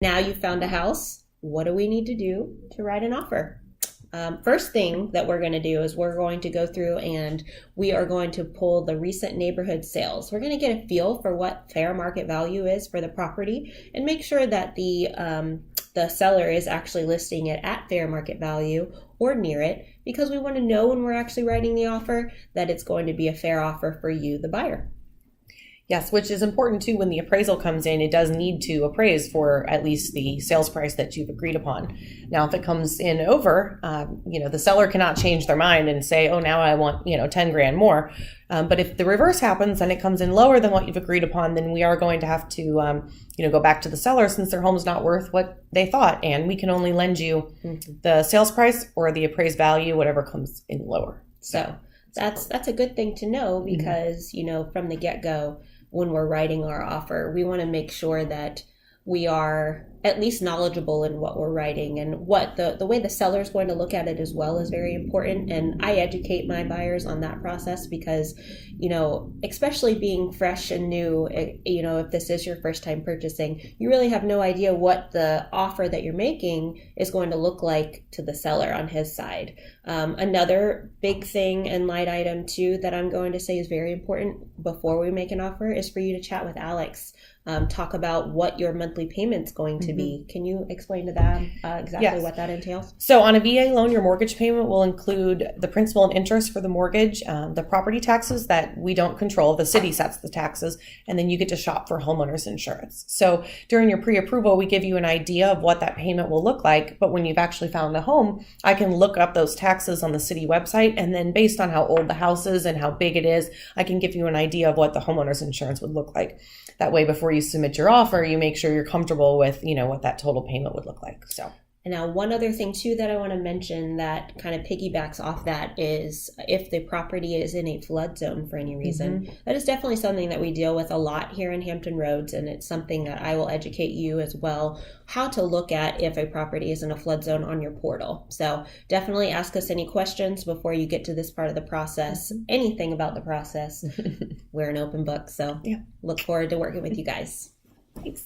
Now you found a house. What do we need to do to write an offer? First thing that we're going to do is we're going to go through and we are going to pull the recent neighborhood sales. We're going to get a feel for what fair market value is for the property and make sure that the seller is actually listing it at fair market value or near it, because we want to know when we're actually writing the offer that it's going to be a fair offer for you, the buyer. Yes, which is important too. When the appraisal comes in, it does need to appraise for at least the sales price that you've agreed upon. Now, if it comes in over, the seller cannot change their mind and say, oh, now I want, 10 grand more. But if the reverse happens and it comes in lower than what you've agreed upon, then we are going to have to, go back to the seller since their home's not worth what they thought. And we can only lend you the sales price or the appraised value, whatever comes in lower. So that's a good thing to know because, from the get-go, when we're writing our offer, we want to make sure that we are at least knowledgeable in what we're writing, and what the way the seller is going to look at it as well is very important. And I educate my buyers on that process because, especially being fresh and new, if this is your first time purchasing, you really have no idea what the offer that you're making is going to look like to the seller on his side. Another big thing and light item too that I'm going to say is very important before we make an offer is for you to chat with Alex. Talk about what your monthly payment's going to be. Can you explain to them exactly what that entails? So on a VA loan, your mortgage payment will include the principal and interest for the mortgage, the property taxes that we don't control, the city sets the taxes, and then you get to shop for homeowners insurance. So during your pre-approval, we give you an idea of what that payment will look like, but when you've actually found a home, I can look up those taxes on the city website, and then based on how old the house is and how big it is, I can give you an idea of what the homeowners insurance would look like. That way, before you submit your offer, you make sure you're comfortable with, what that total payment would look like. So. And now one other thing too that I want to mention that kind of piggybacks off that is if the property is in a flood zone for any reason, that is definitely something that we deal with a lot here in Hampton Roads, and it's something that I will educate you as well how to look at if a property is in a flood zone on your portal. So definitely ask us any questions before you get to this part of the process. Anything about the process, we're an open book. So look forward to working with you guys. Thanks.